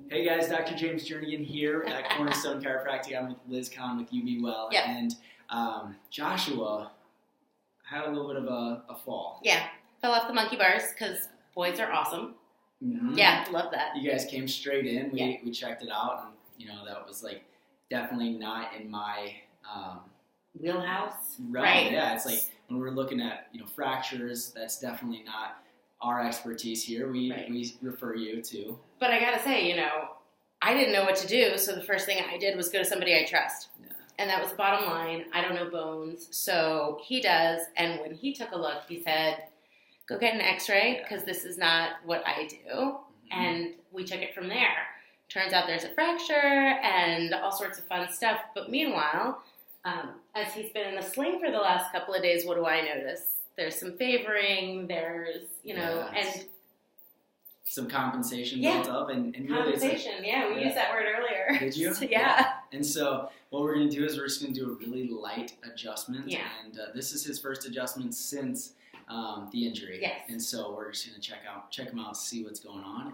Hey guys, Dr. James Jernigan here at Cornerstone Chiropractic. I'm with Liz Kahn with You Be Well. Yep. And Joshua had a little bit of a fall. Yeah, fell off the monkey bars because boys are awesome. Mm-hmm. Yeah, love that. You guys came straight in. We checked it out, and that was like definitely not in my wheelhouse. realm. Right. Yeah, it's like when we're looking at fractures, that's definitely not our expertise here. We refer you to. But I gotta say, I didn't know what to do, so the first thing I did was go to somebody I trust. Yeah. And that was the bottom line. I don't know bones, so he does. And when he took a look, he said, go get an x-ray because this is not what I do. Mm-hmm. And we took it from there. Turns out there's a fracture and all sorts of fun stuff. But meanwhile, as he's been in the sling for the last couple of days, what do I notice? There's some favoring, there's, and some compensation built up. And compensation, we used that word earlier. Did you? Yeah. And so what we're going to do is we're just going to do a really light adjustment. Yeah. And this is his first adjustment since the injury. Yes. And so we're just going to check him out, see what's going on.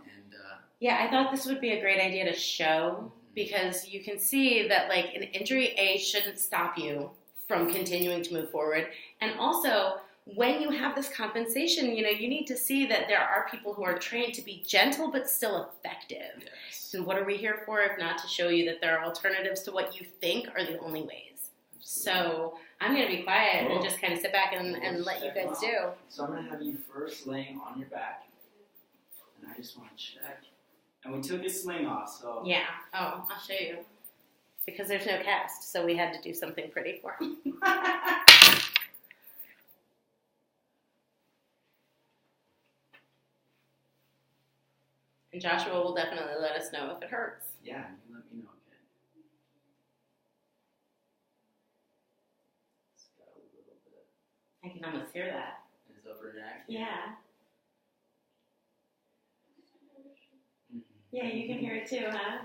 And I thought this would be a great idea to show because you can see that like an injury shouldn't stop you from continuing to move forward. And also, when you have this compensation, you need to see that there are people who are trained to be gentle but still effective. Yes. And what are we here for if not to show you that there are alternatives to what you think are the only ways? So I'm going to be quiet and just kind of sit back and let you guys do. So I'm going to have you first laying on your back. And I just want to check. And we took his sling off, so... Yeah. Oh, I'll show you. Because there's no cast, so we had to do something pretty for him. And Joshua will definitely let us know if it hurts. Yeah, you let me know, okay? It's got a little bit. I can almost hear that. In his upper neck? Yeah. Mm-hmm. Yeah, you can hear it too, huh?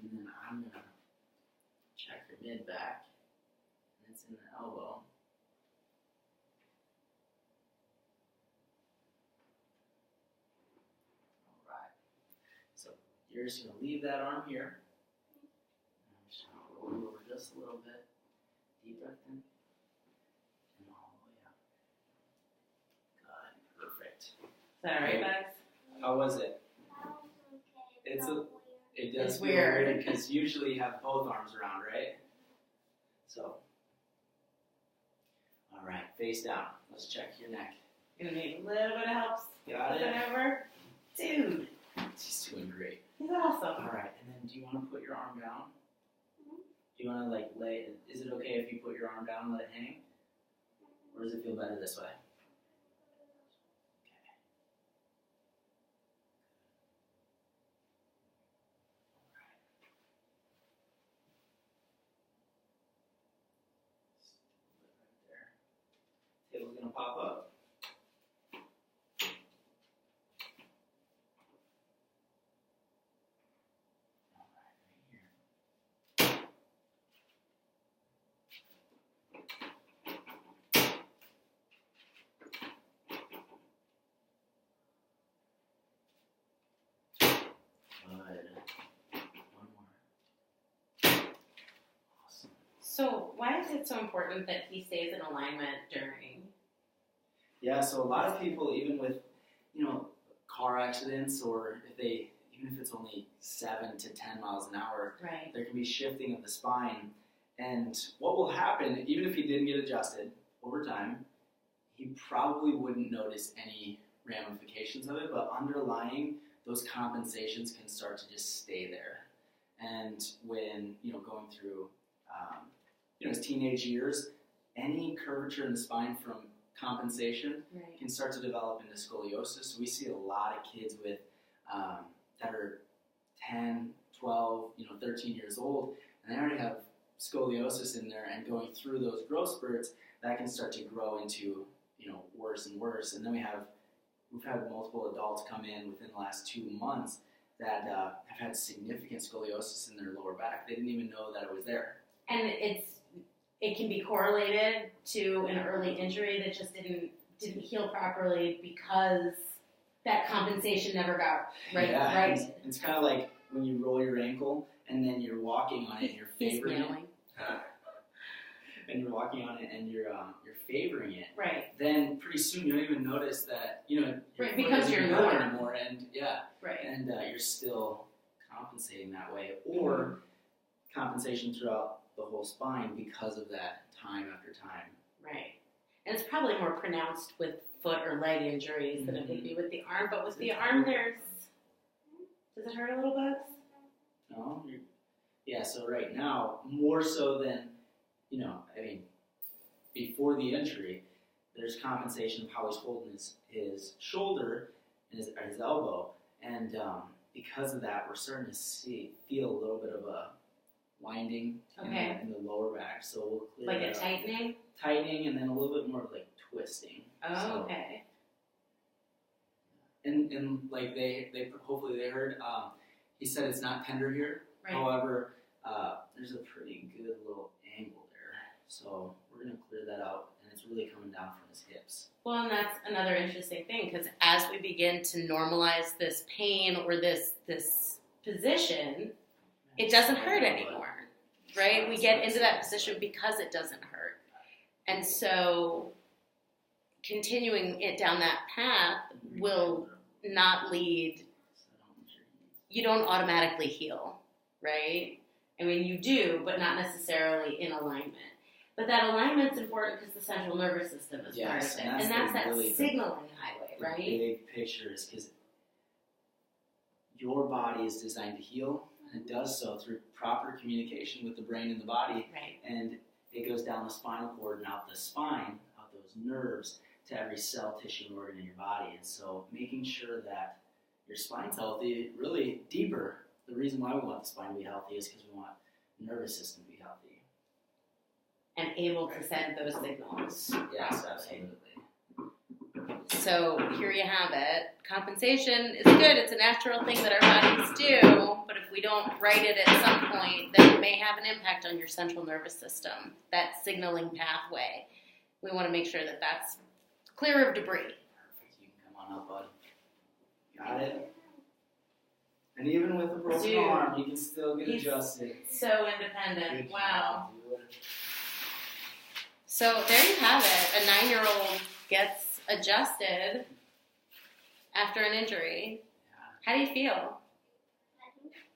And then I'm going to check your mid back. And it's in the elbow. You're just going to leave that arm here. I'm just going to roll you over just a little bit. Deep breath in. And all the way up. Good. Perfect. Is that alright, Bugs? How was it? It does It's feel weird. because usually you have both arms around, right? So. Alright, face down. Let's check your neck. Gonna need a little bit of help. Got it? Over. Dude. He's doing great. He's awesome. Alright, and then do you want to put your arm down? Do you want to lay, is it okay if you put your arm down and let it hang? Or does it feel better this way? Okay. Alright. Just a little bit right there. Table's going to pop up. One more. Awesome. So why is it so important that he stays in alignment during? Yeah, so a lot of people, even with, car accidents or even if it's only 7 to 10 miles an hour, Right. there can be shifting of the spine. And what will happen, even if he didn't get adjusted over time, he probably wouldn't notice any ramifications of it, but underlying those compensations can start to just stay there. And when, going through, his teenage years, any curvature in the spine from compensation can start to develop into scoliosis. So we see a lot of kids with, that are 10, 12, 13 years old, and they already have scoliosis in there, and going through those growth spurts, that can start to grow into, worse and worse. And then we've had multiple adults come in within the last 2 months that have had significant scoliosis in their lower back. They didn't even know that it was there. And it can be correlated to an early injury that just didn't heal properly because that compensation never got right. Yeah, Right. It's kind of like when you roll your ankle and then you're walking on it and you're He's favoring it, smiling. and you're walking on it and you're favoring it, Right. then pretty soon you don't even notice that, you know, your Right, foot because isn't you're going norm. anymore, and Right. and you're still compensating that way, or compensation throughout the whole spine because of that time after time. Right. And it's probably more pronounced with foot or leg injuries than it would be with the arm. But with the arm, does it hurt a little bit? No? Yeah, so right now, more so than, you know, I mean, before the injury, there's compensation of how he's holding his shoulder and his elbow. And because of that, we're starting to feel a little bit of a winding in the lower back. So we'll clear Like a that up. tightening? Tightening, and then a little bit more of like twisting. Oh, So, okay. and like they hopefully they heard, he said it's not tender here. Right. However, there's a pretty good little angle there. So we're going to clear that out, and it's really coming down from his hips. Well, and that's another interesting thing, because as we begin to normalize this pain or this position, it doesn't hurt anymore, right? We get into that position because it doesn't hurt. And so continuing it down that path will not lead, you don't automatically heal, right? I mean, you do, but not necessarily in alignment. But that alignment's important because the central nervous system is part of it. And that's that signaling highway, right? The big picture is because your body is designed to heal, and it does so through proper communication with the brain and the body. Right. And it goes down the spinal cord and out the spine, out those nerves, to every cell, tissue, and organ in your body. And so making sure that your spine's healthy, really deeper, the reason why we want the spine to be healthy is because we want the nervous system to be healthy. And able to send those signals. Yes, properly. absolutely. So here you have it. Compensation is good. It's a natural thing that our bodies do. But if we don't right it at some point, then it may have an impact on your central nervous system, that signaling pathway. We want to make sure that that's clear of debris. Perfect. You can come on up, bud. Got it? And even with a broken Dude, arm, you can still get he's adjusted. So independent. Good Wow. job, dude. So there you have it. A 9-year-old gets adjusted after an injury. How do you feel?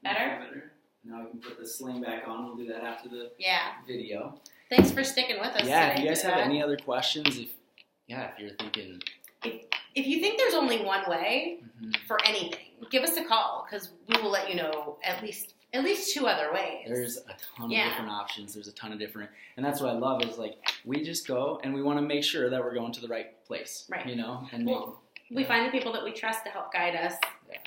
Better? Now we can put the sling back on. We'll do that after the Yeah. video. Thanks for sticking with us Yeah, today if you guys for have that. any other questions, if you're thinking, If you think there's only one way mhm, for anything, give us a call because we will let you know at least 2 other ways. there's a ton of Yeah. different options. There's a ton of different, and that's what I love is like we just go and we want to make sure that we're going to the right place, Right. You know, and Well, we find the people that we trust to help guide us, Yeah.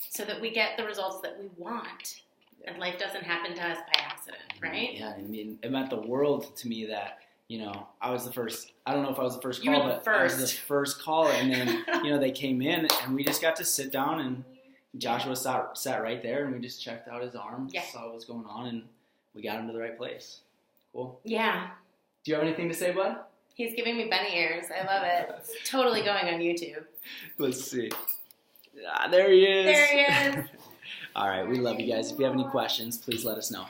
so that we get the results that we want, and life doesn't happen to us by accident, right? Yeah, I mean, it meant the world to me that, you know, I was the first. I don't know if I was the first You call, were the but I was the first. first call, and then you know they came in and we just got to sit down and Joshua sat right there and we just checked out his arm, Yeah. saw what was going on, and we got him to the right place. Cool. Yeah. Do you have anything to say, bud? He's giving me bunny ears. I love it. It's totally going on YouTube. Let's see. Ah, there he is. There he is. All right, we love you guys. If you have any questions, please let us know.